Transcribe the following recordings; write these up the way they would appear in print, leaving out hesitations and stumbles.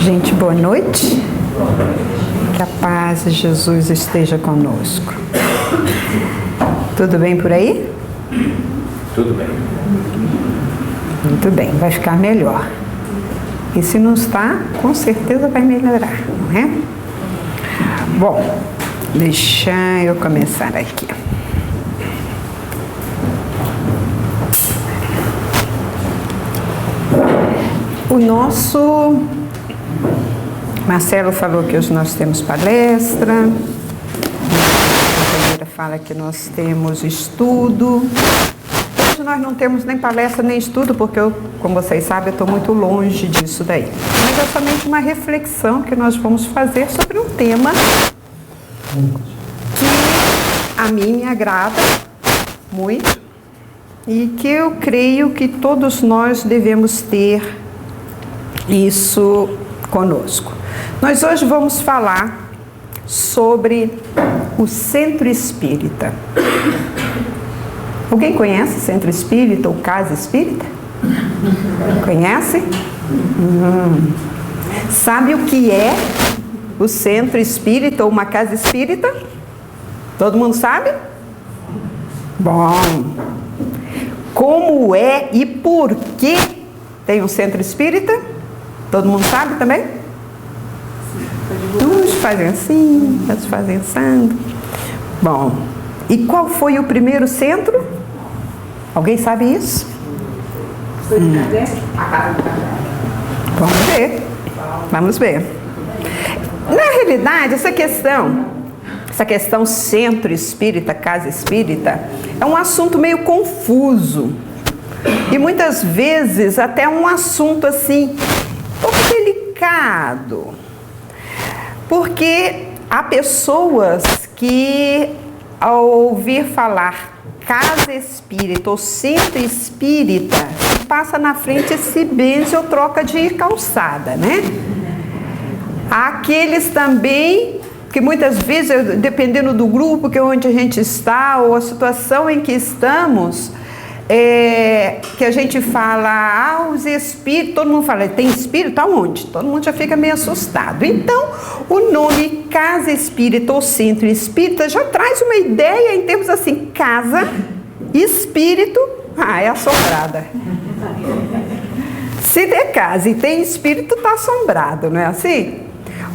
Gente, boa noite. Que a paz de Jesus esteja conosco. Tudo bem por aí? Tudo bem. Muito bem, vai ficar melhor. E se não está, com certeza vai melhorar, não é? Bom, deixa eu começar aqui. O nosso Marcelo falou que hoje nós temos palestra, a companheira fala que nós temos estudo. Hoje nós não temos nem palestra nem estudo, porque eu, como vocês sabem, eu estou muito longe disso daí. Mas é somente uma reflexão que nós vamos fazer sobre um tema que a mim me agrada muito e que eu creio que todos nós devemos ter isso conosco. Nós hoje vamos falar sobre o Centro Espírita. Alguém conhece o Centro Espírita ou Casa Espírita? Conhece? Sabe o que é o Centro Espírita ou uma Casa Espírita? Todo mundo sabe? Bom, como é e por que tem um Centro Espírita? Todo mundo sabe também? Uns fazem assim, outros fazem assado. Bom, e qual foi o primeiro centro? Alguém sabe isso? Vamos ver. Vamos ver. Na realidade, essa questão centro espírita, casa espírita, é um assunto meio confuso. E muitas vezes até um assunto assim, um pouco delicado. Porque há pessoas que, ao ouvir falar casa espírita ou centro espírita, passa na frente e se benze ou troca de calçada, né? Há aqueles também que muitas vezes, dependendo do grupo que onde a gente está ou a situação em que estamos, que a gente fala, os espíritos, todo mundo fala, tem espírito aonde? Todo mundo já fica meio assustado. Então, o nome casa espírita ou centro espírita já traz uma ideia em termos assim, casa, espírito, é assombrada. Se der casa e tem espírito, está assombrado, não é assim?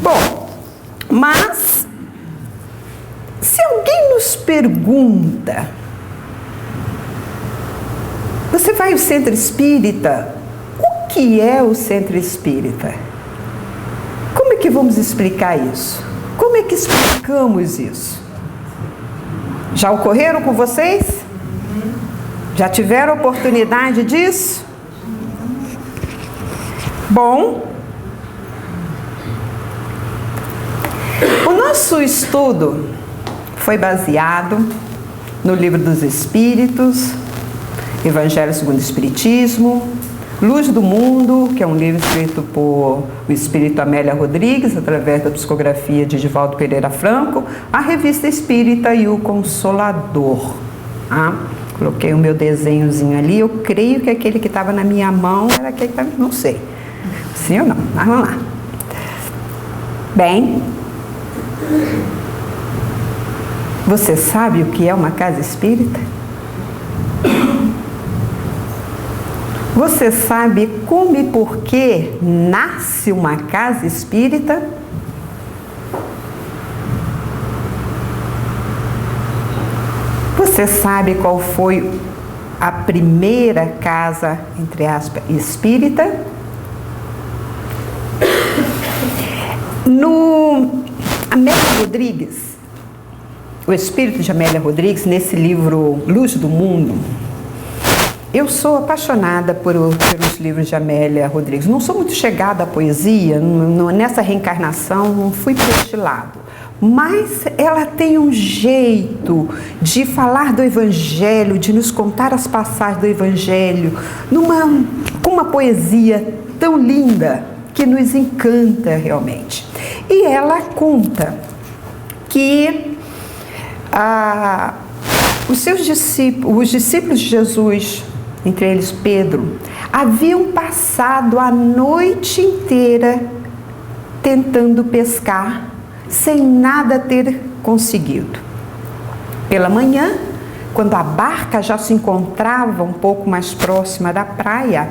Bom, mas, se alguém nos pergunta, você vai ao Centro Espírita? O que é o Centro Espírita? Como é que vamos explicar isso? Como é que explicamos isso? Já ocorreram com vocês? Já tiveram oportunidade disso? Bom, o nosso estudo foi baseado no Livro dos Espíritos, Evangelho segundo o Espiritismo, Luz do Mundo, que é um livro escrito por o espírito Amélia Rodrigues, através da psicografia de Divaldo Pereira Franco, a Revista Espírita e o Consolador. Coloquei o meu desenhozinho ali, eu creio que aquele que estava na minha mão era aquele que estava, não sei. Sim ou não? Mas vamos lá. Bem, você sabe o que é uma casa espírita? Você sabe como e por que nasce uma casa espírita? Você sabe qual foi a primeira casa, entre aspas, espírita? Amélia Rodrigues, o espírito de Amélia Rodrigues, nesse livro Luz do Mundo, eu sou apaixonada pelos livros de Amélia Rodrigues. Não sou muito chegada à poesia, nessa reencarnação não fui por este lado. Mas ela tem um jeito de falar do Evangelho, de nos contar as passagens do Evangelho, com uma poesia tão linda que nos encanta realmente. E ela conta que os discípulos de Jesus, entre eles Pedro, haviam passado a noite inteira tentando pescar, sem nada ter conseguido. Pela manhã, quando a barca já se encontrava um pouco mais próxima da praia,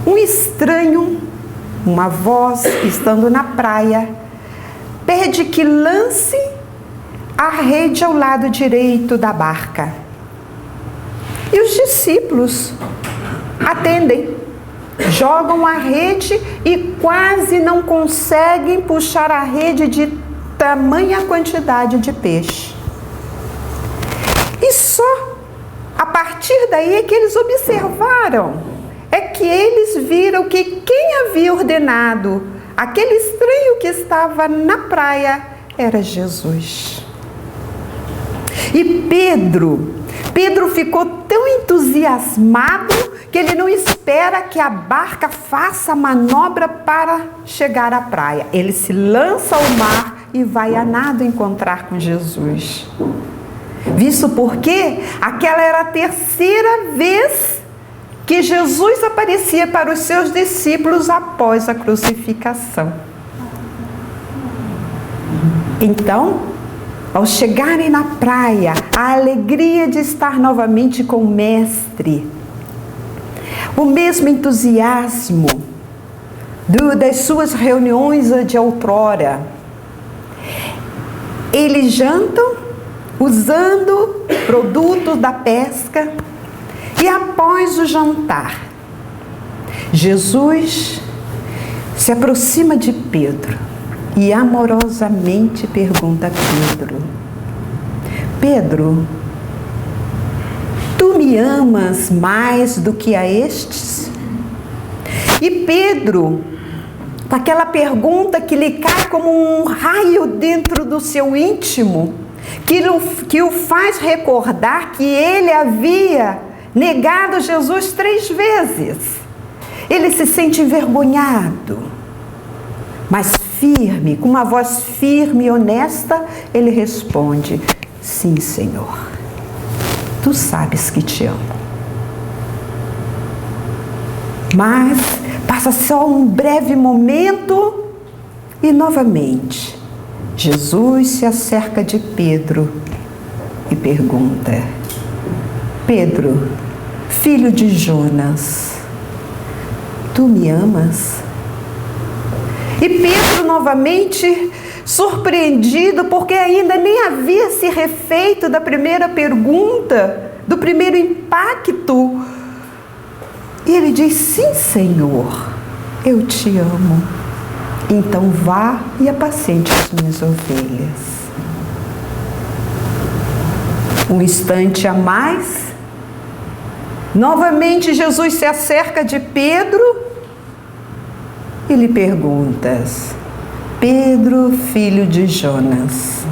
um estranho, uma voz, estando na praia, pede que lance a rede ao lado direito da barca. E os discípulos atendem, jogam a rede e quase não conseguem puxar a rede de tamanha quantidade de peixe. E só a partir daí é que eles observaram, é que eles viram que quem havia ordenado aquele estranho que estava na praia era Jesus. E Pedro ficou tão entusiasmado que ele não espera que a barca faça a manobra para chegar à praia. Ele se lança ao mar e vai a nado encontrar com Jesus. Visto porque aquela era a terceira vez que Jesus aparecia para os seus discípulos após a crucificação. Então, ao chegarem na praia, a alegria de estar novamente com o Mestre, o mesmo entusiasmo das suas reuniões de outrora. Eles jantam usando produtos da pesca e após o jantar, Jesus se aproxima de Pedro e amorosamente pergunta a Pedro: Pedro, tu me amas mais do que a estes? E Pedro, com aquela pergunta que lhe cai como um raio dentro do seu íntimo, que o faz recordar que ele havia negado Jesus 3 vezes. Ele se sente envergonhado, mas firme, com uma voz firme e honesta, ele responde: sim, Senhor, tu sabes que te amo. Mas passa só um breve momento e novamente Jesus se acerca de Pedro e pergunta: Pedro, filho de Jonas, tu me amas? E Pedro novamente surpreendido, porque ainda nem havia se refeito da primeira pergunta, do primeiro impacto. E ele diz: sim, Senhor, eu te amo. Então vá e apacente as minhas ovelhas. Um instante a mais, novamente Jesus se acerca de Pedro e lhe pergunta: Pedro, filho de Jonas,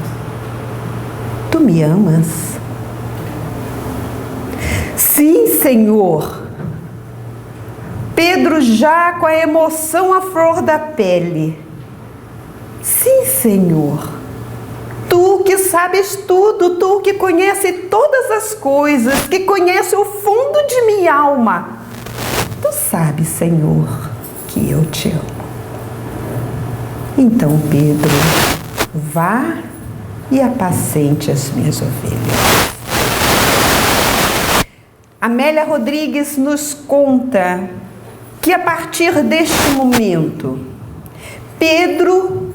tu me amas? Sim, Senhor. Pedro já com a emoção à flor da pele. Sim, Senhor. Tu que sabes tudo, tu que conhece todas as coisas, que conhece o fundo de minha alma. Tu sabes, Senhor, que eu te amo. Então, Pedro, vá e apacente as minhas ovelhas. Amélia Rodrigues nos conta que a partir deste momento, Pedro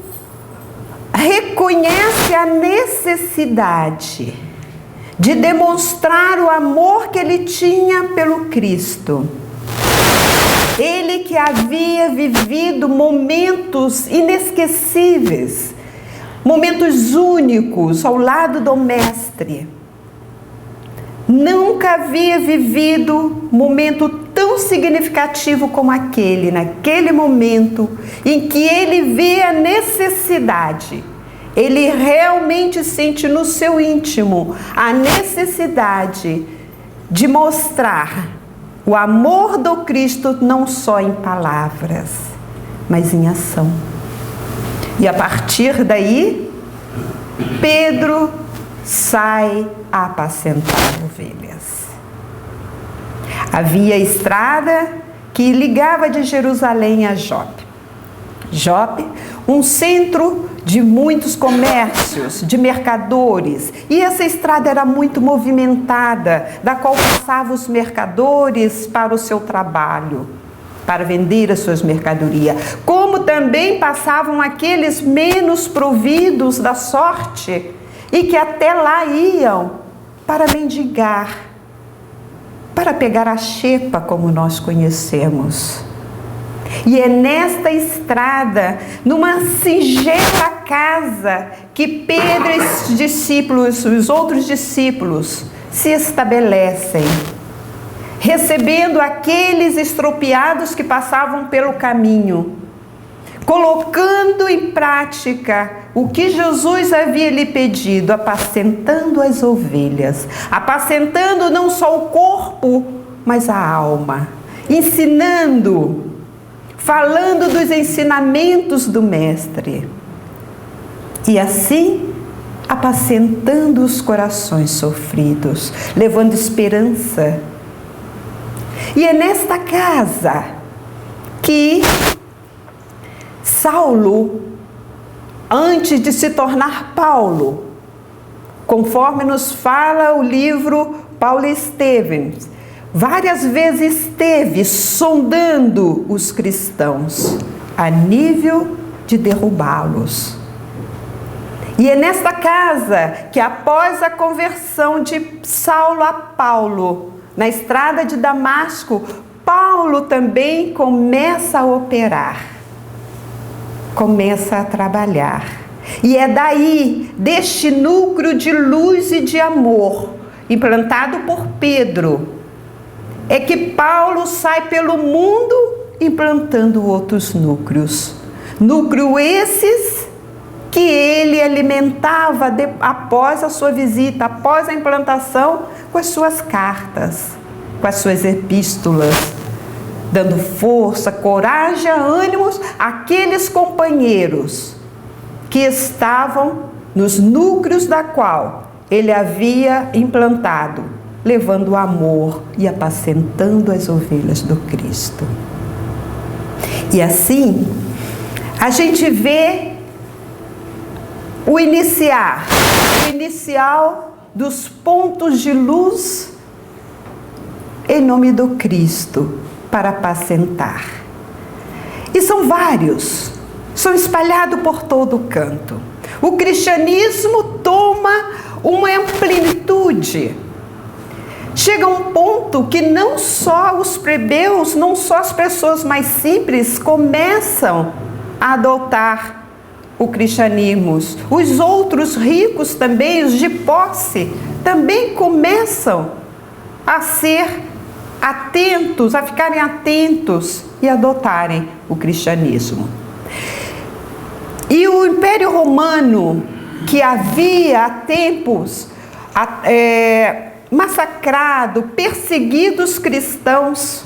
reconhece a necessidade de demonstrar o amor que ele tinha pelo Cristo. Ele que havia vivido momentos inesquecíveis, momentos únicos ao lado do Mestre. Nunca havia vivido momento tão significativo como aquele, naquele momento em que ele vê a necessidade. Ele realmente sente no seu íntimo a necessidade de mostrar o amor do Cristo não só em palavras, mas em ação. E a partir daí, Pedro sai a apacentar ovelhas. Havia estrada que ligava de Jerusalém a Jope. Jope, um centro de muitos comércios, de mercadores. E essa estrada era muito movimentada, da qual passavam os mercadores para o seu trabalho, para vender as suas mercadorias. Como também passavam aqueles menos providos da sorte e que até lá iam para mendigar, para pegar a xepa, como nós conhecemos. E é nesta estrada, numa singela casa, que Pedro e os discípulos, os outros discípulos, se estabelecem, recebendo aqueles estropiados que passavam pelo caminho, colocando em prática o que Jesus havia lhe pedido, apacentando as ovelhas, apacentando não só o corpo, mas a alma, ensinando, falando dos ensinamentos do Mestre. E assim, apacentando os corações sofridos, levando esperança. E é nesta casa que Saulo, antes de se tornar Paulo, conforme nos fala o livro Paulo e Estevão, várias vezes esteve sondando os cristãos a nível de derrubá-los. E é nesta casa que, após a conversão de Saulo a Paulo, na estrada de Damasco, Paulo também começa a operar, começa a trabalhar. E é daí, deste núcleo de luz e de amor, implantado por Pedro, é que Paulo sai pelo mundo implantando outros núcleos. Núcleo esses que ele alimentava após a sua visita, após a implantação, com as suas cartas, com as suas epístolas, dando força, coragem, ânimos àqueles companheiros que estavam nos núcleos da qual ele havia implantado, levando o amor e apacentando as ovelhas do Cristo. E assim, a gente vê o inicial dos pontos de luz em nome do Cristo para apacentar. E são vários, são espalhados por todo o canto. O cristianismo toma uma amplitude. Chega a um ponto que não só os plebeus, não só as pessoas mais simples começam a adotar o cristianismo. Os outros ricos também, os de posse, também começam a ser atentos, a ficarem atentos e adotarem o cristianismo. E o Império Romano, que havia há tempos massacrado, perseguido os cristãos,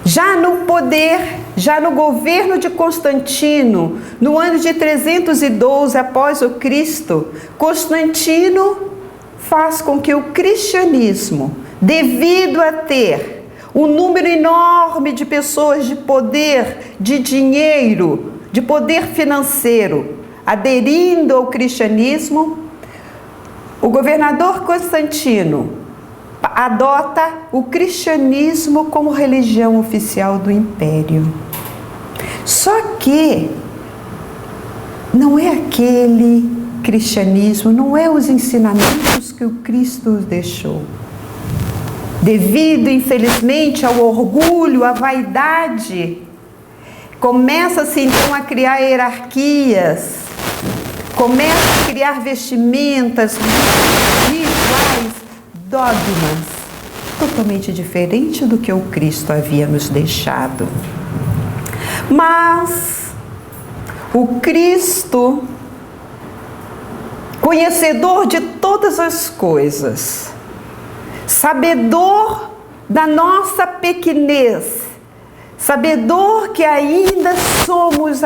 já no poder, já no governo de Constantino, no ano de 312 após o Cristo, Constantino faz com que o cristianismo, devido a ter um número enorme de pessoas de poder, de dinheiro, de poder financeiro, aderindo ao cristianismo, o governador Constantino adota o cristianismo como religião oficial do império. Só que não é aquele cristianismo, não é os ensinamentos que o Cristo deixou. Devido, infelizmente, ao orgulho, à vaidade, começa-se então a criar hierarquias, começa a criar vestimentas, rituais, dogmas, totalmente diferente do que o Cristo havia nos deixado. Mas o Cristo, conhecedor de todas as coisas, sabedor da nossa pequenez, sabedor que ainda somos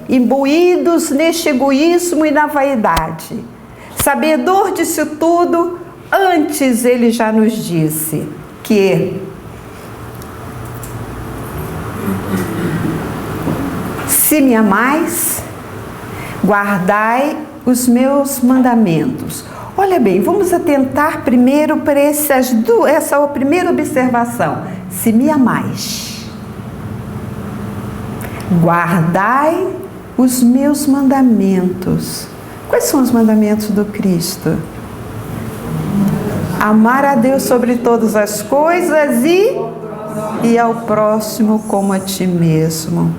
imbuídos neste egoísmo e na vaidade, sabedor disso tudo, antes ele já nos disse que Se me amais, guardai os meus mandamentos. Olha bem, vamos atentar primeiro para essa primeira observação. Se me amais, guardai os meus mandamentos. Quais são os mandamentos do Cristo? Amar a Deus sobre todas as coisas e ao próximo como a ti mesmo.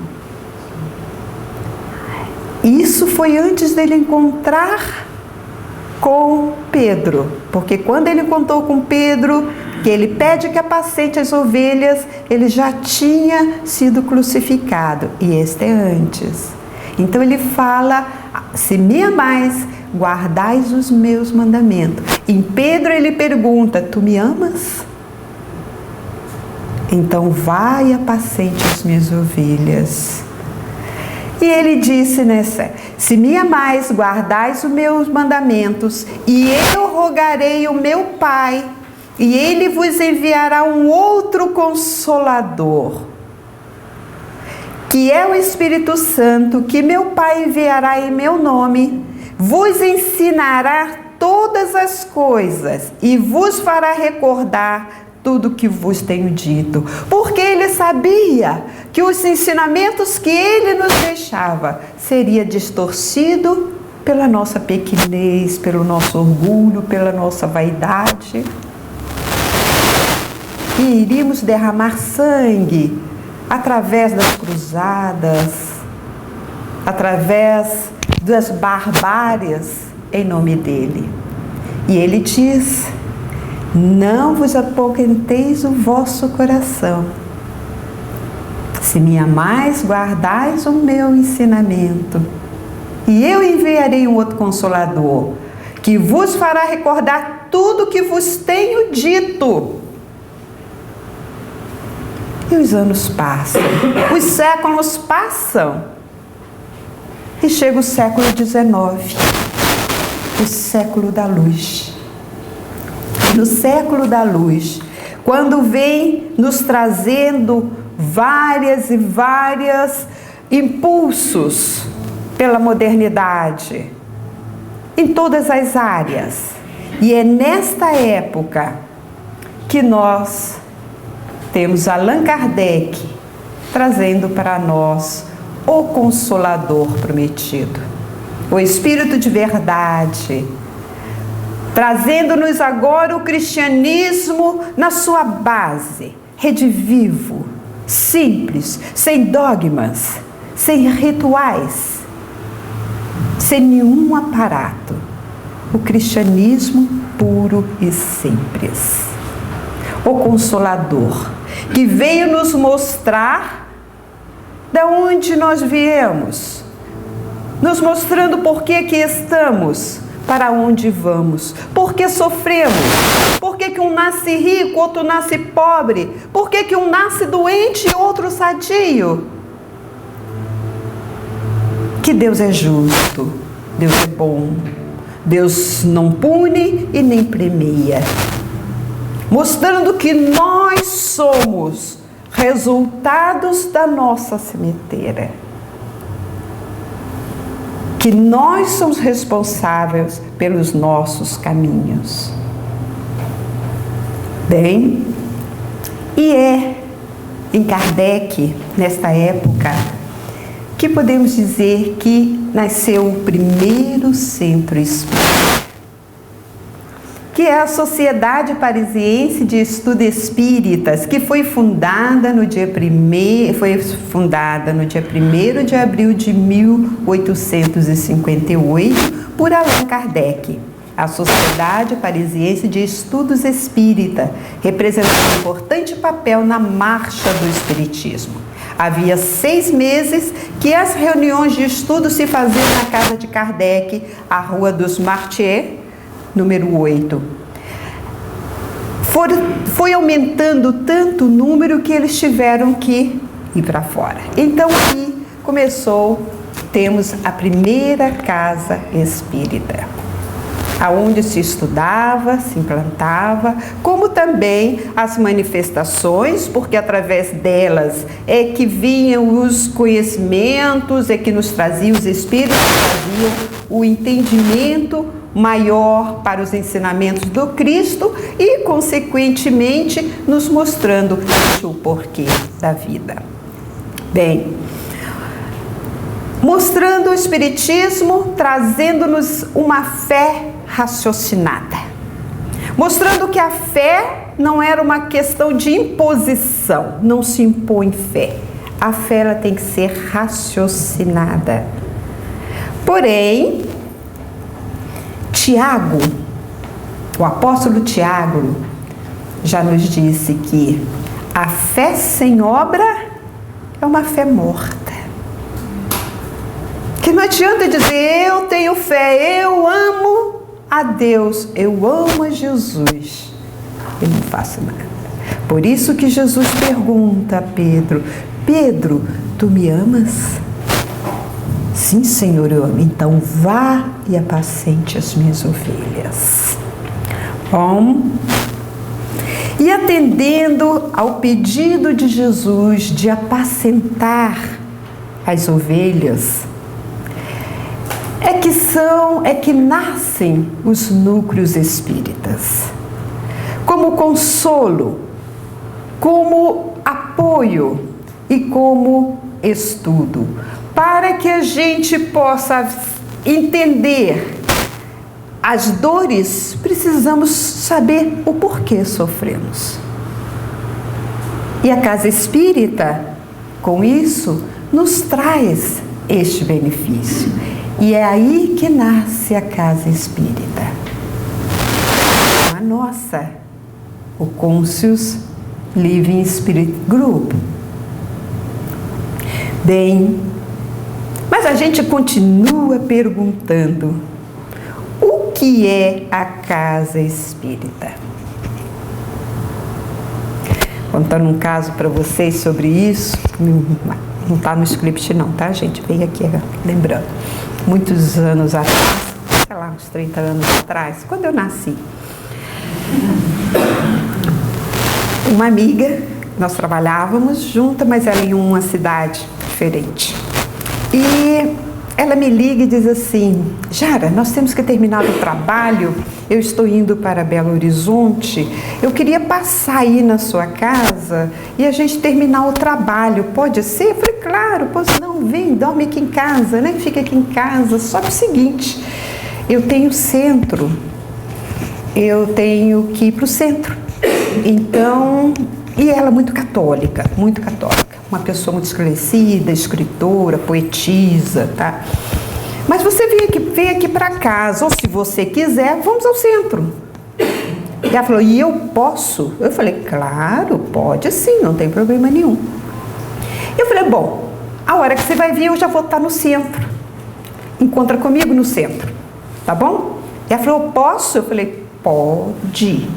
Isso foi antes dele encontrar com Pedro, porque quando ele encontrou com Pedro, que ele pede que apacente as ovelhas, ele já tinha sido crucificado, e este é antes. Então ele fala, se me amais, guardais os meus mandamentos. Em Pedro ele pergunta, tu me amas? Então vai e apacente as minhas ovelhas. E ele disse se me amais, guardais os meus mandamentos, e eu rogarei o meu Pai, e ele vos enviará um outro Consolador, que é o Espírito Santo, que meu Pai enviará em meu nome, vos ensinará todas as coisas, e vos fará recordar tudo que vos tenho dito, porque ele sabia que os ensinamentos que ele nos deixava seria distorcido pela nossa pequenez, pelo nosso orgulho, pela nossa vaidade, e iríamos derramar sangue através das cruzadas, através das barbárias em nome dele. E ele diz: não vos apoquenteis o vosso coração. Se me amais, guardais o meu ensinamento. E eu enviarei um outro Consolador, que vos fará recordar tudo que vos tenho dito. E os anos passam, os séculos passam. E chega o século XIX, o século da luz. No século da luz, quando vem nos trazendo várias e vários impulsos pela modernidade, em todas as áreas. E é nesta época que nós temos Allan Kardec trazendo para nós o Consolador prometido, o Espírito de verdade, trazendo-nos agora o cristianismo na sua base, redivivo, simples, sem dogmas, sem rituais, sem nenhum aparato. O cristianismo puro e simples. O Consolador, que veio nos mostrar de onde nós viemos, nos mostrando por que aqui estamos, para onde vamos, por que sofremos, por que um nasce rico, outro nasce pobre, por que um nasce doente e outro sadio. Que Deus é justo, Deus é bom, Deus não pune e nem premia, mostrando que nós somos resultados da nossa sementeira, que nós somos responsáveis pelos nossos caminhos. Bem, e é em Kardec, nesta época, que podemos dizer que nasceu o primeiro centro espírita, que é a Sociedade Parisiense de Estudos Espíritas, que foi fundada no dia 1º de abril de 1858 por Allan Kardec. A Sociedade Parisiense de Estudos Espírita representou um importante papel na marcha do Espiritismo. Havia 6 meses que as reuniões de estudo se faziam na casa de Kardec, a Rua dos Martyrs, número 8. Foi aumentando tanto o número que eles tiveram que ir para fora. Então aí temos a primeira casa espírita. aonde se estudava, se implantava, como também as manifestações, porque através delas é que vinham os conhecimentos, é que nos traziam os espíritos, traziam o entendimento maior para os ensinamentos do Cristo e, consequentemente, nos mostrando o porquê da vida. Bem, mostrando o Espiritismo, trazendo-nos uma fé raciocinada, mostrando que a fé não era uma questão de imposição, não se impõe fé. A fé ela tem que ser raciocinada. Porém, Tiago, o apóstolo Tiago, já nos disse que a fé sem obra é uma fé morta. Que não adianta dizer, eu tenho fé, eu amo a Deus, eu amo a Jesus, eu não faço nada. Por isso que Jesus pergunta a Pedro, Pedro, tu me amas? Sim, Senhor, eu amo. Então vá e apacente as minhas ovelhas. Bom, e atendendo ao pedido de Jesus de apacentar as ovelhas, é que nascem os núcleos espíritas, como consolo, como apoio e como estudo, para que a gente possa entender as dores, precisamos saber o porquê sofremos. E a casa espírita, com isso, nos traz este benefício. E é aí que nasce a casa espírita. A nossa, o Conscious Living Spirit Group. Bem, mas a gente continua perguntando, o que é a casa espírita? Contando um caso para vocês sobre isso, não está no script não, tá, gente? Veio aqui lembrando. Muitos anos atrás, sei lá, uns 30 anos atrás, quando eu nasci, uma amiga, nós trabalhávamos juntas, mas ela em uma cidade diferente. E ela me liga e diz assim, Jara, nós temos que terminar o trabalho, eu estou indo para Belo Horizonte, eu queria passar aí na sua casa e a gente terminar o trabalho, pode ser? Eu falei, claro, pois não, vem, dorme aqui em casa, né? Fica aqui em casa, só que é o seguinte, eu tenho centro, eu tenho que ir para o centro, então, e ela muito católica, uma pessoa muito esclarecida, escritora, poetisa, tá? Mas você vem aqui para casa, ou se você quiser, vamos ao centro. E ela falou, e eu posso? Eu falei, claro, pode sim, não tem problema nenhum. Eu falei, bom, a hora que você vai vir, eu já vou estar no centro. Encontra comigo no centro, tá bom? E ela falou, posso? Eu falei, pode.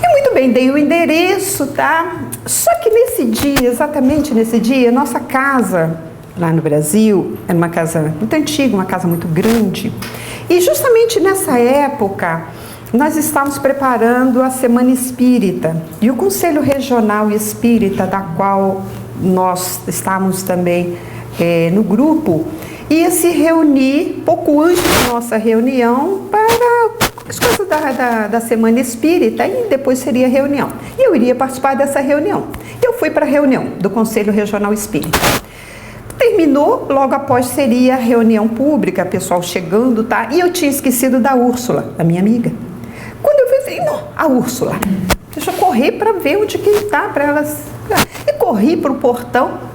E muito bem, dei o endereço, tá? Só que nesse dia, exatamente nesse dia, nossa casa lá no Brasil era uma casa muito antiga, uma casa muito grande. E justamente nessa época, nós estávamos preparando a Semana Espírita. E o Conselho Regional Espírita, da qual nós estávamos também no grupo, ia se reunir pouco antes da nossa reunião para as coisas da Semana Espírita e depois seria a reunião. E eu iria participar dessa reunião. Eu fui para a reunião do Conselho Regional Espírita. Terminou, logo após seria a reunião pública, pessoal chegando, tá? E eu tinha esquecido da Úrsula, a minha amiga. Quando eu vi, não, a Úrsula. Deixa eu correr para ver onde que está, para elas... E corri para o portão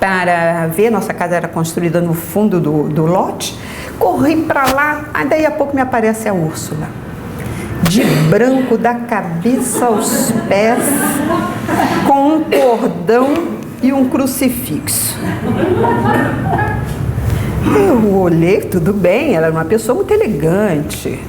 para ver, nossa casa era construída no fundo do lote. Corri para lá, aí daí a pouco me aparece a Úrsula. De branco, da cabeça aos pés, com um cordão e um crucifixo. Eu olhei, tudo bem, ela era uma pessoa muito elegante,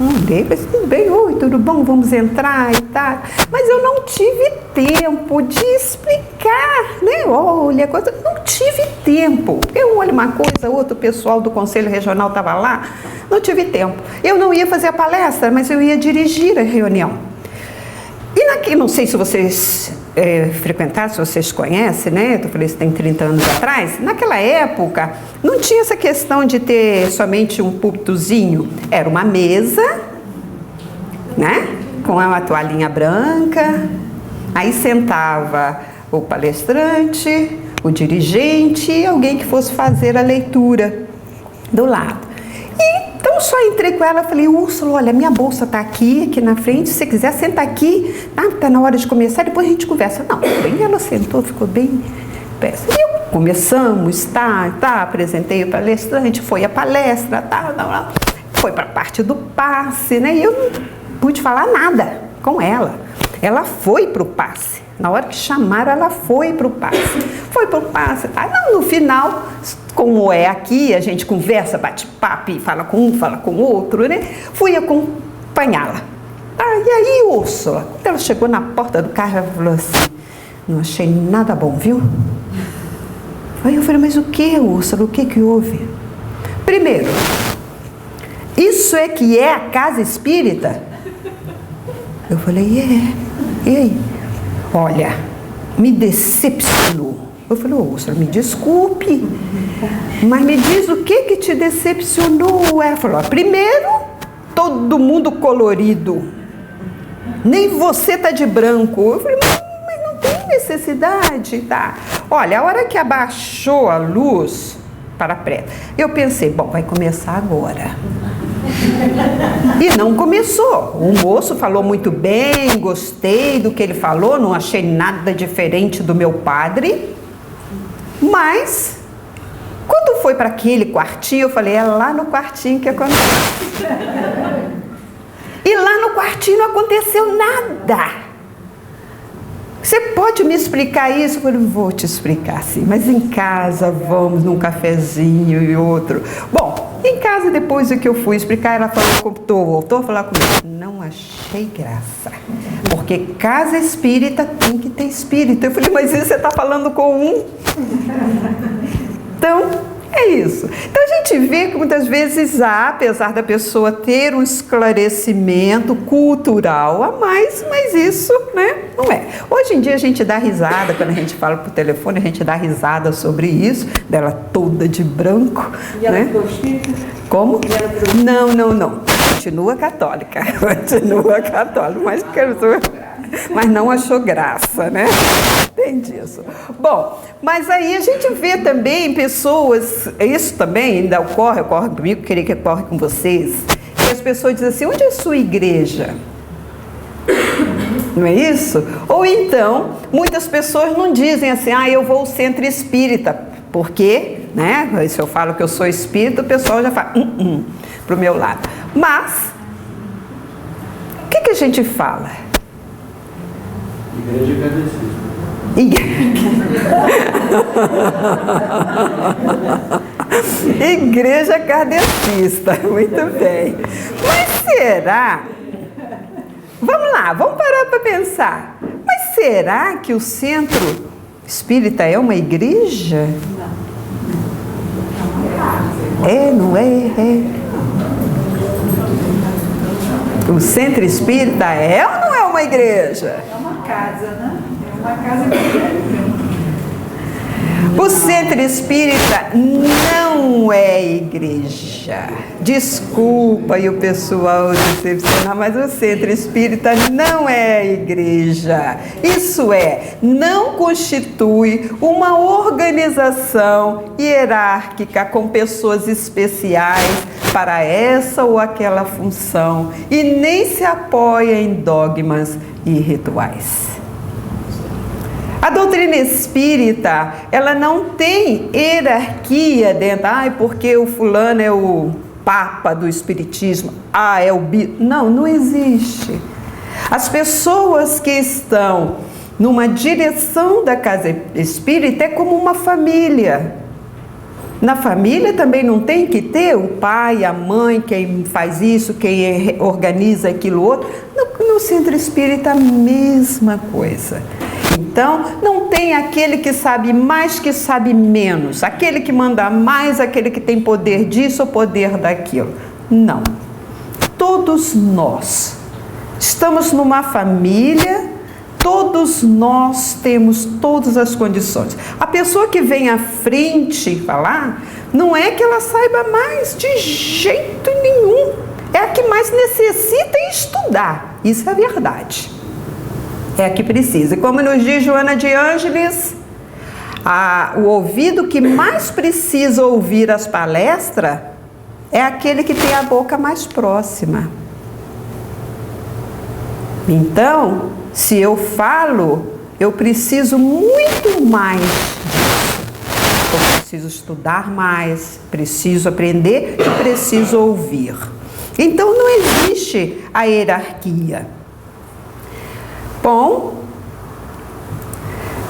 Olhei, falei, tudo bem, oi, tudo bom, vamos entrar e tal. Mas eu não tive tempo de explicar, né? Olha, coisa, não tive tempo. Eu olho uma coisa, outro pessoal do Conselho Regional estava lá, não tive tempo. Eu não ia fazer a palestra, mas eu ia dirigir a reunião. E não sei se vocês frequentaram, se vocês conhecem, né? Eu falei isso tem 30 anos atrás. Naquela época, não tinha essa questão de ter somente um púlpitozinho. Era uma mesa, né? Com uma toalhinha branca. Aí sentava o palestrante, o dirigente e alguém que fosse fazer a leitura do lado. Então só entrei com ela e falei, Úrsula, olha, minha bolsa está aqui na frente, se você quiser, senta aqui, tá na hora de começar, depois a gente conversa. Não, bem, ela sentou, ficou bem péssima. E começamos, apresentei o palestrante, foi a palestra, foi para a parte do passe, né? E eu não pude falar nada com ela. Ela foi para o passe. Na hora que chamaram, ela foi para o passe. Foi para o passe. No final, como é aqui, a gente conversa, bate papo, fala com um, fala com o outro, né? Fui acompanhá-la. E aí, Úrsula, quando ela chegou na porta do carro, ela falou assim, não achei nada bom, viu? Aí eu falei, mas o que, Úrsula? O que houve? Primeiro, isso é que é a casa espírita? Eu falei, e aí? Olha, me decepcionou. Eu falei, Úrsula, me desculpe, mas me diz o que te decepcionou? Ela falou, primeiro, todo mundo colorido, nem você tá de branco. Eu falei, mas não tem necessidade, tá? Olha, a hora que abaixou a luz para preta, eu pensei, bom, vai começar agora. E não começou. O moço falou muito bem, gostei do que ele falou, não achei nada diferente do meu padre. Mas, quando foi para aquele quartinho, eu falei, é lá no quartinho que aconteceu. E lá no quartinho não aconteceu nada. Você pode me explicar isso? Eu falei, vou te explicar sim, mas em casa vamos num cafezinho e outro. Bom, em casa depois do que eu fui explicar, ela voltou a falar comigo. Não achei graça, porque casa espírita tem que ter espírito. Eu falei, mas isso você está falando com um? Então, é isso. Então a gente vê que muitas vezes apesar da pessoa ter um esclarecimento cultural a mais, mas isso, né, não é. Hoje em dia a gente dá risada, quando a gente fala por telefone, a gente dá risada sobre isso, dela toda de branco. E ela né? ficou espírita? Como? Não. Continua católica, mas não achou graça, né? Tem disso. Bom, mas aí a gente vê também pessoas, isso também ainda ocorre comigo, queria que ocorre com vocês, que as pessoas dizem assim, onde é a sua igreja? Não é isso? Ou então, muitas pessoas não dizem assim, eu vou ao centro espírita, porque, né, se eu falo que eu sou espírita, o pessoal já fala, pro meu lado. Mas, o que a gente fala? Igreja kardecista. Igreja kardecista, muito bem. Mas será? Vamos lá, vamos parar para pensar. Mas será que o centro espírita é uma igreja? Não é? O centro espírita é ou não é uma igreja? É uma casa, né? É uma casa evangélica. O centro espírita não é igreja. Desculpa aí o pessoal decepcionar, mas o centro espírita não é igreja. Isso é, não constitui uma organização hierárquica com pessoas especiais para essa ou aquela função e nem se apoia em dogmas e rituais. A doutrina espírita, ela não tem hierarquia dentro, porque o fulano é o papa do espiritismo, é o bispo. Não existe. As pessoas que estão numa direção da casa espírita é como uma família. Na família também não tem que ter o pai, a mãe, quem faz isso, quem organiza aquilo outro. No centro espírita, a mesma coisa. Então, não tem aquele que sabe mais, que sabe menos. Aquele que manda mais, aquele que tem poder disso ou poder daquilo. Não. Todos nós estamos numa família. Todos nós temos todas as condições. A pessoa que vem à frente falar, não é que ela saiba mais de jeito nenhum. É a que mais necessita estudar. Isso é verdade. É a que precisa. E como nos diz Joana de Ângeles, o ouvido que mais precisa ouvir as palestras é aquele que tem a boca mais próxima. Então, se eu falo, eu preciso muito mais disso. Eu preciso estudar mais, preciso aprender e preciso ouvir. Então, não existe a hierarquia. Bom,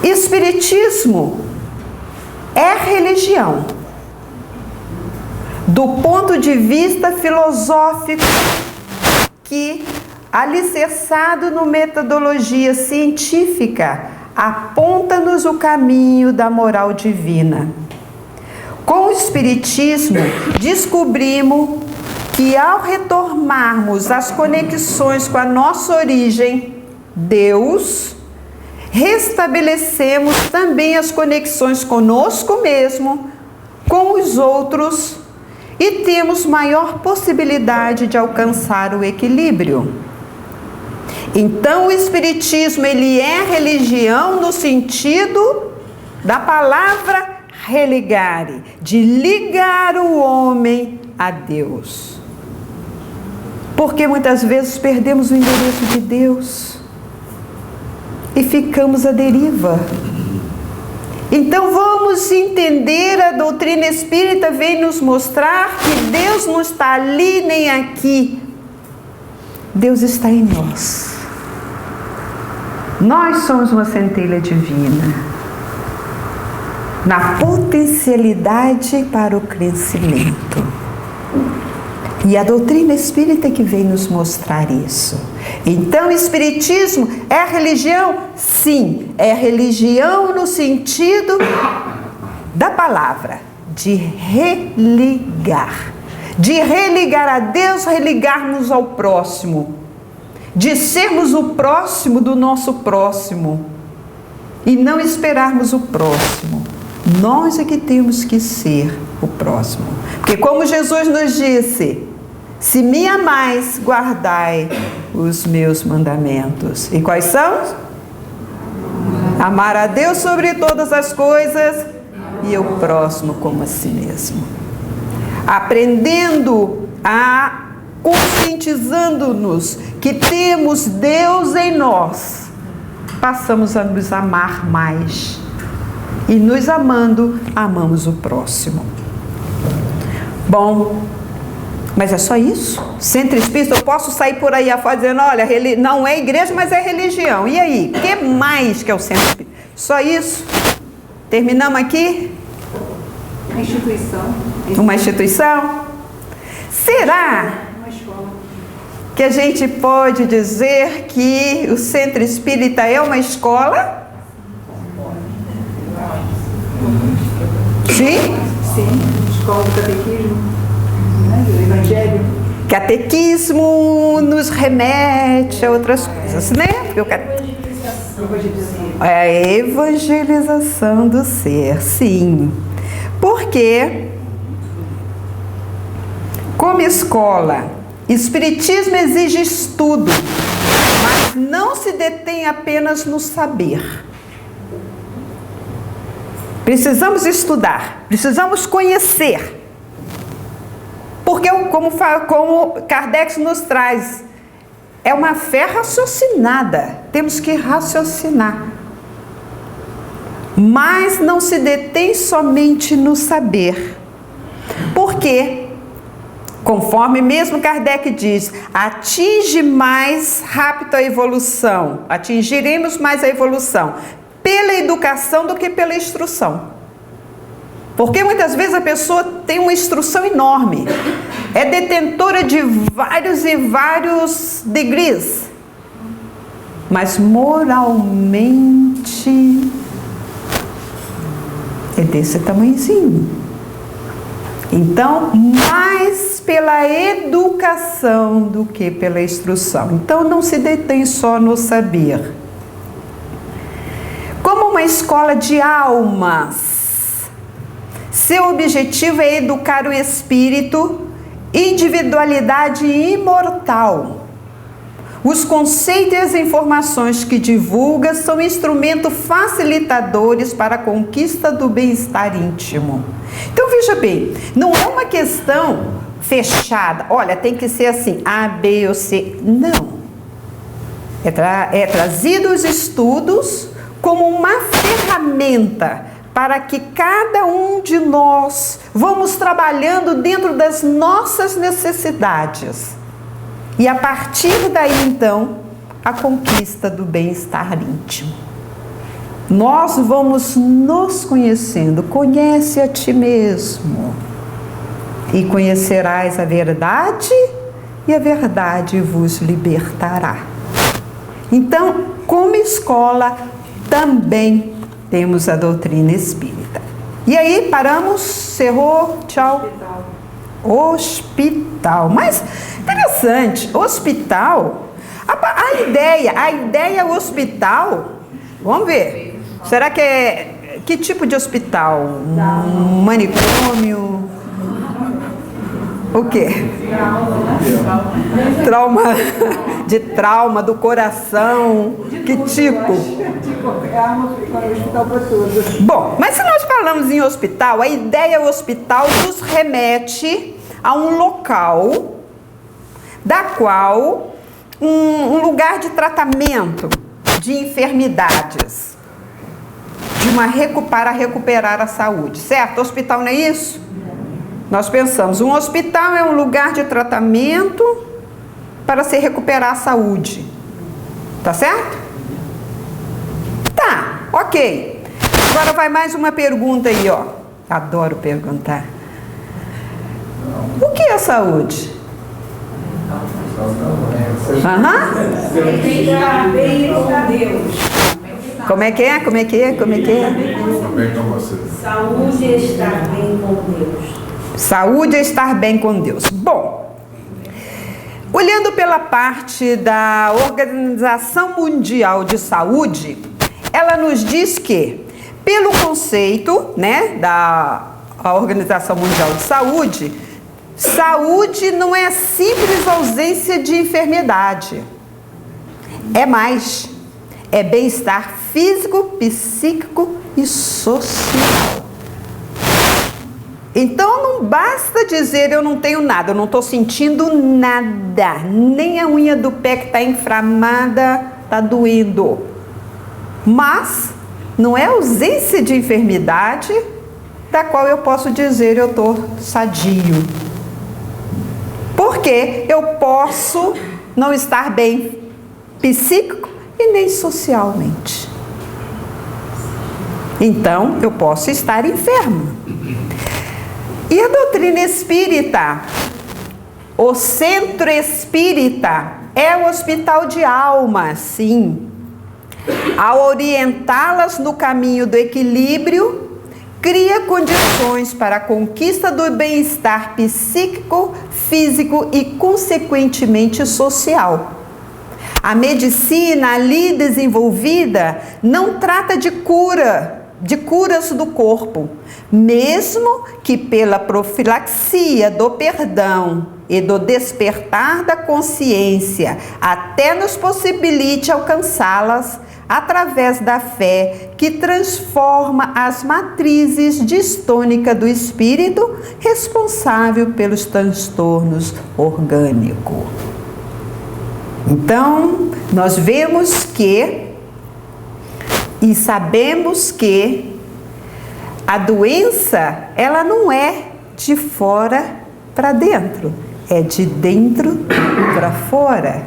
Espiritismo é religião. Do ponto de vista filosófico, que alicerçado na metodologia científica, aponta-nos o caminho da moral divina. Com o Espiritismo, descobrimos que ao retomarmos as conexões com a nossa origem, Deus, restabelecemos também as conexões conosco mesmo, com os outros, e temos maior possibilidade de alcançar o equilíbrio. Então, o Espiritismo, ele é religião no sentido da palavra religare, de ligar o homem a Deus. Porque muitas vezes perdemos o endereço de Deus e ficamos à deriva. Então vamos entender, a doutrina espírita vem nos mostrar que Deus não está ali nem aqui. Deus está em nós. Nós somos uma centelha divina, na potencialidade para o crescimento. E a doutrina espírita que vem nos mostrar isso. Então, o Espiritismo é religião? Sim, é religião no sentido da palavra, de religar. De religar a Deus, religarmos ao próximo. De sermos o próximo do nosso próximo. E não esperarmos o próximo. Nós é que temos que ser o próximo. Porque como Jesus nos disse, se me amais, guardai os meus mandamentos. E quais são? Amar a Deus sobre todas as coisas e o próximo como a si mesmo. Aprendendo conscientizando-nos que temos Deus em nós, passamos a nos amar mais. E nos amando, amamos o próximo. Bom, mas é só isso? Centro espírita, eu posso sair por aí afora dizendo, olha, não é igreja, mas é religião. E aí? O que mais que é o centro espírita? Só isso? Terminamos aqui? Uma instituição. Uma instituição? Será que a gente pode dizer que o centro espírita é uma escola? Sim? Sim, escola do catequismo, né, do evangelho. Catequismo nos remete a outras coisas, né? É a evangelização do ser, sim. Porque, como escola, Espiritismo exige estudo, mas não se detém apenas no saber. Precisamos estudar, precisamos conhecer. Porque, como Kardec nos traz, é uma fé raciocinada. Temos que raciocinar. Mas não se detém somente no saber. Por quê? Conforme mesmo Kardec diz, atinge mais rápido a evolução. Atingiremos mais a evolução pela educação do que pela instrução. Porque muitas vezes a pessoa tem uma instrução enorme, é detentora de vários e vários degrees, mas moralmente é desse tamanhozinho. Então, mais pela educação do que pela instrução. Então, não se detém só no saber. Como uma escola de almas, seu objetivo é educar o espírito, individualidade imortal. Os conceitos e as informações que divulga são instrumentos facilitadores para a conquista do bem-estar íntimo. Então veja bem, não é uma questão fechada, olha, tem que ser assim, A, B ou C. Não. É trazido os estudos como uma ferramenta para que cada um de nós vamos trabalhando dentro das nossas necessidades. E a partir daí, então, a conquista do bem-estar íntimo. Nós vamos nos conhecendo. Conhece a ti mesmo. E conhecerás a verdade, e a verdade vos libertará. Então, como escola, também temos a doutrina espírita. E aí, paramos, cerrou, tchau. Hospital. Mas interessante, hospital, a ideia hospital, vamos ver, será que é, que tipo de hospital? Um manicômio? O quê? Trauma do coração, que tipo? Bom, mas se nós falamos em hospital, a ideia hospital nos remete a um local, da qual um lugar de tratamento de enfermidades, para recuperar a saúde, certo? Hospital não é isso? Nós pensamos, um hospital é um lugar de tratamento para se recuperar a saúde, tá certo? Tá, ok. Agora vai mais uma pergunta aí, ó. Adoro perguntar. O que é saúde? Estar bem com Deus. Como é que é? Saúde é estar bem com Deus. Saúde é estar bem com Deus. Bom, olhando pela parte da Organização Mundial de Saúde, ela nos diz que, pelo conceito, né, da Organização Mundial de Saúde, saúde não é simples ausência de enfermidade. É mais. É bem-estar físico, psíquico e social. Então não basta dizer eu não tenho nada, eu não estou sentindo nada. Nem a unha do pé que está inflamada está doendo. Mas não é ausência de enfermidade da qual eu posso dizer eu estou sadio. Porque eu posso não estar bem psíquico e nem socialmente. Então, eu posso estar enfermo. E a doutrina espírita, o centro espírita, é o hospital de alma, sim. Ao orientá-las no caminho do equilíbrio, cria condições para a conquista do bem-estar psíquico, físico e, consequentemente, social. A medicina ali desenvolvida não trata de curas do corpo, mesmo que pela profilaxia do perdão e do despertar da consciência até nos possibilite alcançá-las através da fé que transforma as matrizes distônicas do espírito responsável pelos transtornos orgânicos. Então, nós vemos que e sabemos que a doença, ela não é de fora para dentro, é de dentro para fora.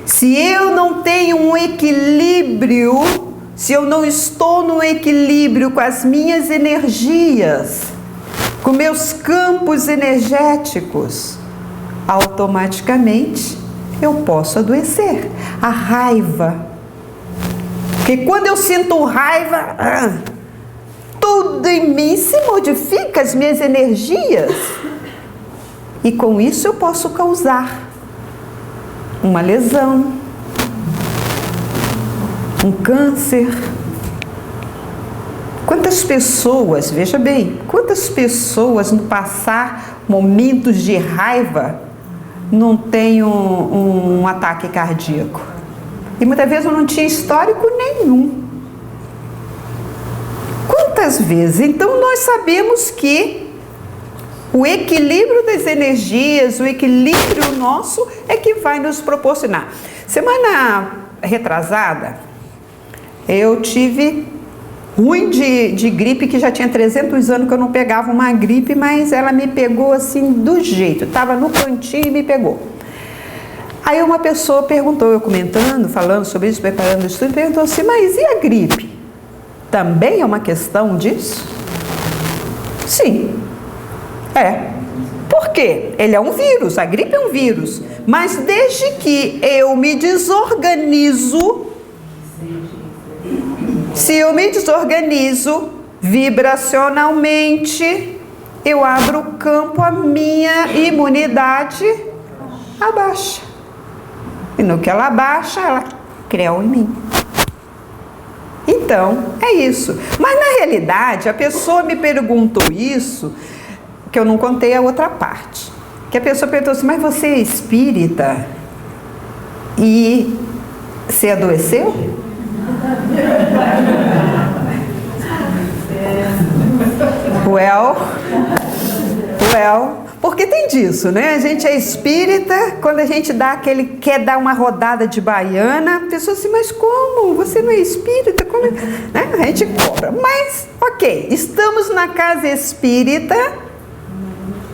Se eu não tenho um equilíbrio se eu não estou no equilíbrio com as minhas energias, com meus campos energéticos, automaticamente eu posso adoecer. A raiva. Porque quando eu sinto raiva, tudo em mim se modifica, as minhas energias. E com isso eu posso causar uma lesão, um câncer. Quantas pessoas, veja bem, quantas pessoas no passar momentos de raiva não têm um ataque cardíaco? E muitas vezes não tinha histórico nenhum. Quantas vezes? Então nós sabemos que o equilíbrio das energias, o equilíbrio nosso é que vai nos proporcionar. Semana retrasada, eu tive ruim de gripe, que já tinha 300 anos que eu não pegava uma gripe, mas ela me pegou assim do jeito, estava no cantinho e me pegou. Aí uma pessoa perguntou, eu comentando, falando sobre isso, preparando o estudo, perguntou assim, mas e a gripe? Também é uma questão disso? Sim. É. Por quê? Ele é um vírus, a gripe é um vírus. Mas desde que eu me desorganizo, se eu me desorganizo vibracionalmente, eu abro o campo, a minha imunidade abaixa. E no que ela abaixa, ela cria em mim. Então, é isso. Mas na realidade, a pessoa me perguntou isso, que eu não contei a outra parte. Que a pessoa perguntou assim, mas você é espírita? E você adoeceu? Well, porque tem disso, né? A gente é espírita, quando a gente quer dar uma rodada de baiana, a pessoa assim, mas como? Você não é espírita? Como? Né? A gente cobra. Mas, ok, estamos na casa espírita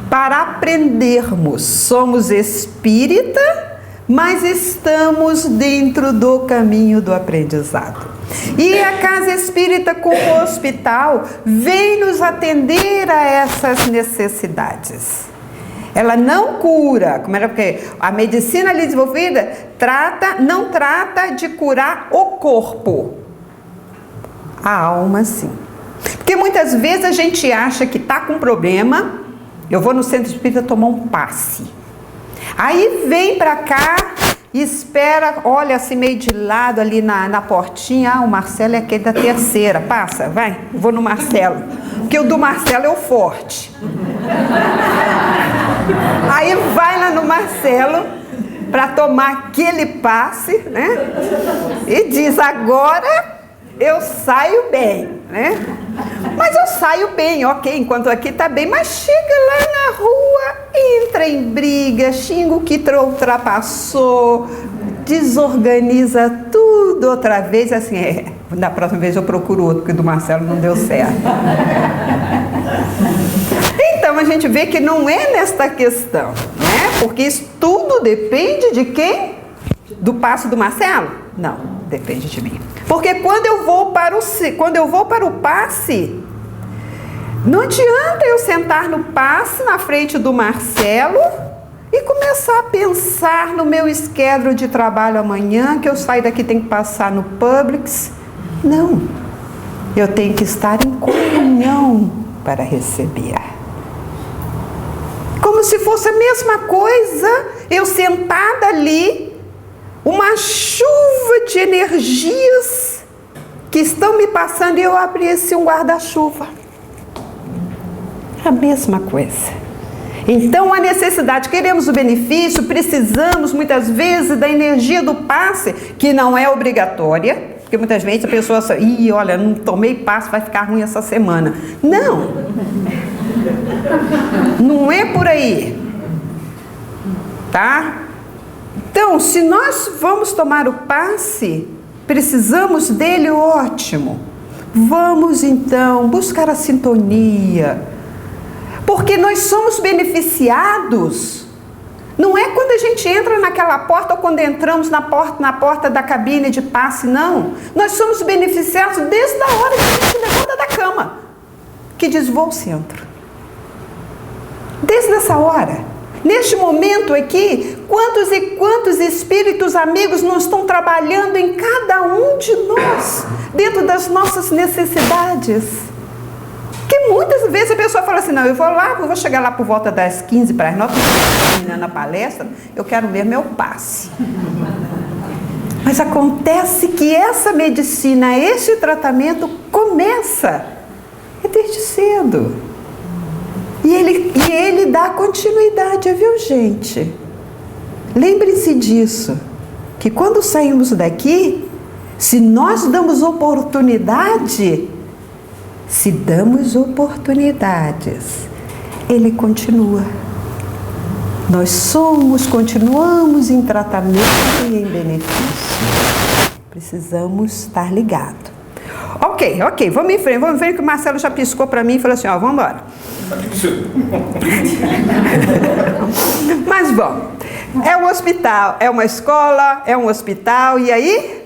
para aprendermos. Somos espírita, mas estamos dentro do caminho do aprendizado. E a casa espírita, como hospital, vem nos atender a essas necessidades. Ela não cura, como era porque a medicina ali desenvolvida não trata de curar o corpo, a alma sim. Porque muitas vezes a gente acha que está com problema, eu vou no centro espírita tomar um passe. Aí vem para cá e espera, olha assim meio de lado ali na portinha, o Marcelo é aquele da terceira, passa, vai, vou no Marcelo, porque o do Marcelo é o forte. Aí vai lá no Marcelo para tomar aquele passe, né? E diz, agora eu saio bem, né? Mas eu saio bem, ok, enquanto aqui tá bem, mas chega lá na rua, entra em briga, xinga o que ultrapassou, desorganiza tudo outra vez, assim, da próxima vez eu procuro outro, porque do Marcelo não deu certo. Então a gente vê que não é nesta questão, né? Porque isso tudo depende de quem? Do passo do Marcelo? Não, depende de mim. Porque quando eu vou para o passe, não adianta eu sentar no passe na frente do Marcelo e começar a pensar no meu schedule de trabalho amanhã, que eu saio daqui, tenho que passar no Publix. Não, eu tenho que estar em comunhão para receber. Como se fosse a mesma coisa, eu sentada ali, uma chuva de energias que estão me passando e eu abri assim um guarda-chuva. A mesma coisa. Então a necessidade, queremos o benefício, precisamos muitas vezes da energia do passe, que não é obrigatória, porque muitas vezes a pessoa fala, olha, não tomei passe, vai ficar ruim essa semana. Não. Não é por aí. Tá? Então, se nós vamos tomar o passe, precisamos dele, ótimo. Vamos então buscar a sintonia, porque nós somos beneficiados Não é quando a gente entra naquela porta ou quando entramos na porta da cabine de passe, não. Nós somos beneficiados desde a hora que a gente se levanta da cama, que diz, vou ao centro. Desde essa hora. Neste momento aqui, quantos e quantos espíritos amigos não estão trabalhando em cada um de nós, dentro das nossas necessidades? Que muitas vezes a pessoa fala assim, não, eu vou chegar lá por volta das 15 para as 9, na palestra, eu quero ver meu passe. Mas acontece que essa medicina, esse tratamento começa desde cedo. E ele dá continuidade, viu, gente? Lembre-se disso, que quando saímos daqui, se nós damos oportunidade, se damos oportunidades, ele continua. Nós continuamos em tratamento e em benefício. Precisamos estar ligados. Ok, vamos em frente, que o Marcelo já piscou para mim e falou assim, ó, vamos embora. Mas bom, é um hospital, é uma escola, é um hospital, e aí?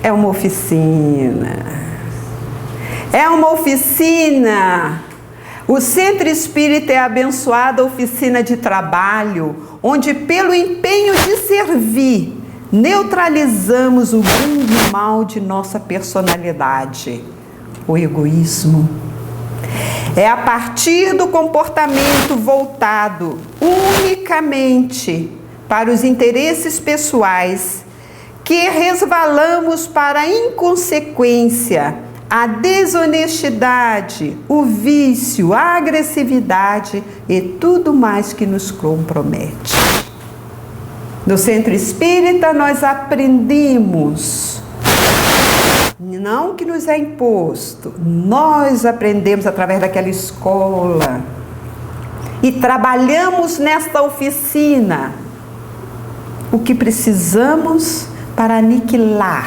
É uma oficina. É uma oficina. O Centro Espírita é a abençoada oficina de trabalho, onde pelo empenho de servir, neutralizamos o grande mal de nossa personalidade, o egoísmo. É a partir do comportamento voltado unicamente para os interesses pessoais que resvalamos para a inconsequência, a desonestidade, o vício, a agressividade e tudo mais que nos compromete. No Centro Espírita nós aprendemos, não que nos é imposto, nós aprendemos através daquela escola e trabalhamos nesta oficina o que precisamos para aniquilar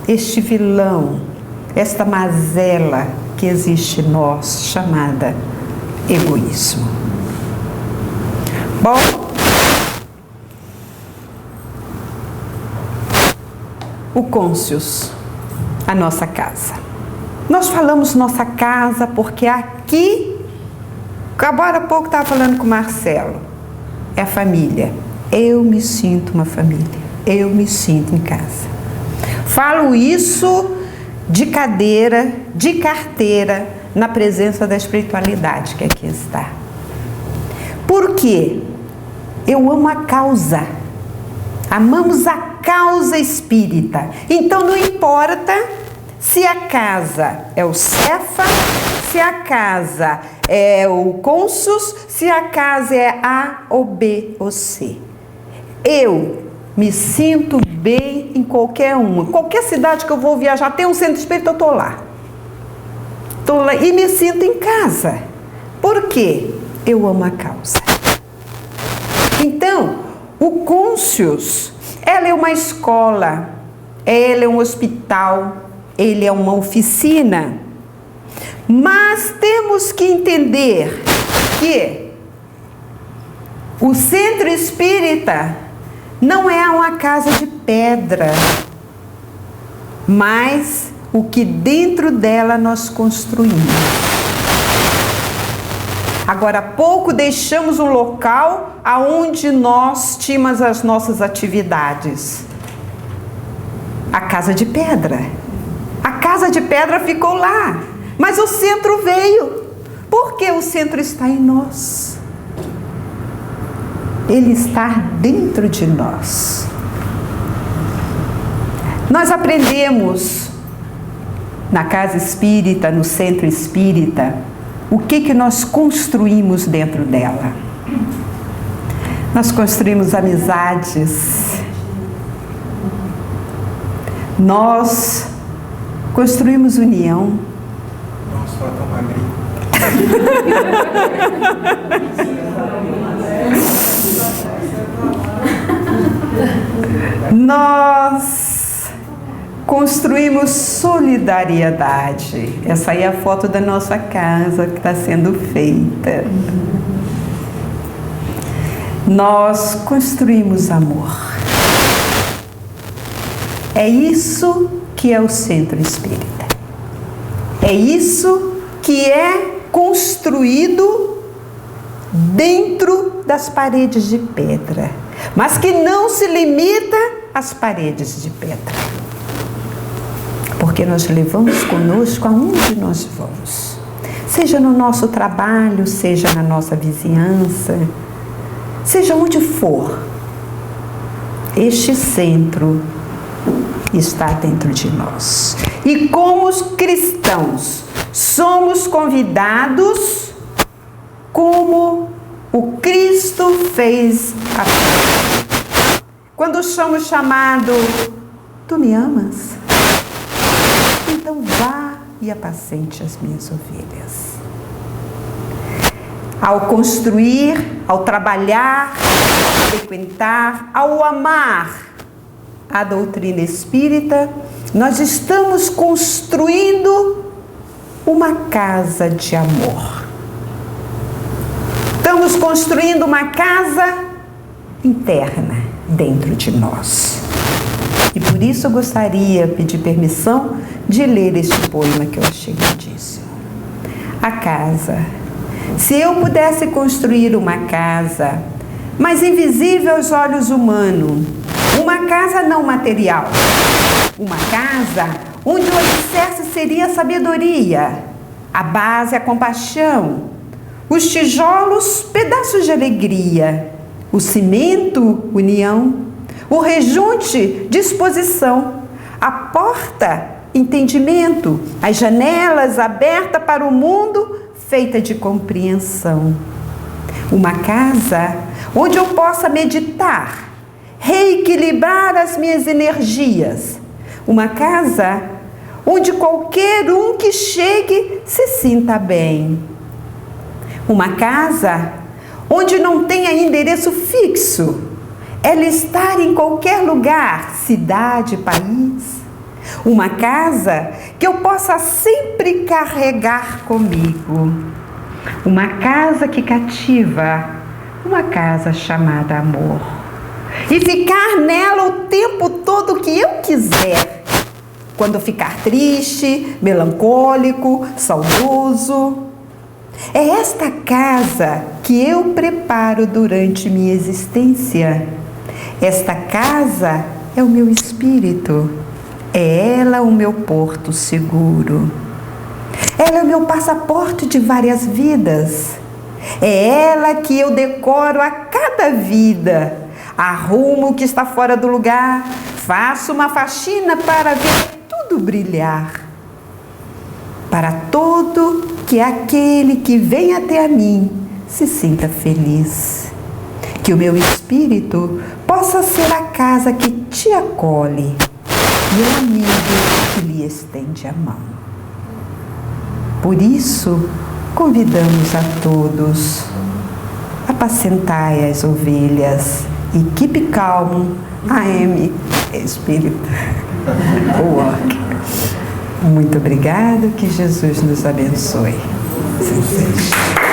este vilão, esta mazela que existe em nós, chamada egoísmo. Bom, o cônscius, a nossa casa. Nós falamos nossa casa porque aqui, agora há pouco estava falando com o Marcelo, é a família. Eu me sinto uma família, eu me sinto em casa. Falo isso de cadeira, de carteira, na presença da espiritualidade que aqui está. Por quê? Eu amo a causa. Amamos a causa espírita. Então não importa se a casa é o Cefa, se a casa é o cônscius, se a casa é A ou B ou C. Eu me sinto bem em qualquer uma. Qualquer cidade que eu vou viajar, tem um centro espírita, eu estou lá. Estou lá e me sinto em casa. Por quê? Eu amo a causa. Então, o cônscius, ela é uma escola, ela é um hospital, ele é uma oficina. Mas temos que entender que o Centro Espírita não é uma casa de pedra, mas o que dentro dela nós construímos. Agora há pouco deixamos um local aonde nós tínhamos as nossas atividades. A casa de pedra. A casa de pedra ficou lá, mas o centro veio. Porque o centro está em nós. Ele está dentro de nós. Nós aprendemos na casa espírita, no centro espírita, o que nós construímos dentro dela. Nós construímos amizades. Nós construímos união. Nossa, ela tá magrinha. Nós construímos solidariedade. Essa aí é a foto da nossa casa que está sendo feita. Nós construímos amor. É isso que é o centro espírita. É isso que é construído dentro das paredes de pedra, mas que não se limita às paredes de pedra. Porque nós levamos conosco aonde nós vamos. Seja no nosso trabalho, seja na nossa vizinhança, seja onde for, este centro está dentro de nós. E como os cristãos, somos convidados como o Cristo fez a nós. Quando somos chamados, tu me amas? Então vá e apacente as minhas ovelhas. Ao construir, ao trabalhar, ao frequentar, ao amar a doutrina espírita, nós estamos construindo uma casa de amor. Estamos construindo uma casa interna dentro de nós. E por isso eu gostaria de pedir permissão de ler este poema que eu achei lindíssimo. A casa. Se eu pudesse construir uma casa, mas invisível aos olhos humanos, uma casa não material, uma casa onde o alicerce seria a sabedoria, a base a compaixão, os tijolos pedaços de alegria, o cimento união, o rejunte disposição, a porta entendimento, as janelas abertas para o mundo feita de compreensão. Uma casa onde eu possa meditar, reequilibrar as minhas energias. Uma casa onde qualquer um que chegue se sinta bem. Uma casa onde não tenha endereço fixo, ela estar em qualquer lugar, cidade, país. Uma casa que eu possa sempre carregar comigo. Uma casa que cativa, uma casa chamada amor. E ficar nela o tempo todo que eu quiser. Quando ficar triste, melancólico, saudoso. É esta casa que eu preparo durante minha existência. Esta casa é o meu espírito. É ela o meu porto seguro. Ela é o meu passaporte de várias vidas. É ela que eu decoro a cada vida. Arrumo o que está fora do lugar. Faço uma faxina para ver tudo brilhar. Para todo que aquele que vem até a mim se sinta feliz. Que o meu espírito possa ser a casa que te acolhe e o amigo que lhe estende a mão. Por isso, convidamos a todos, apacentai as ovelhas e keep calm, I am Espírito. Muito obrigada, que Jesus nos abençoe. Assim seja.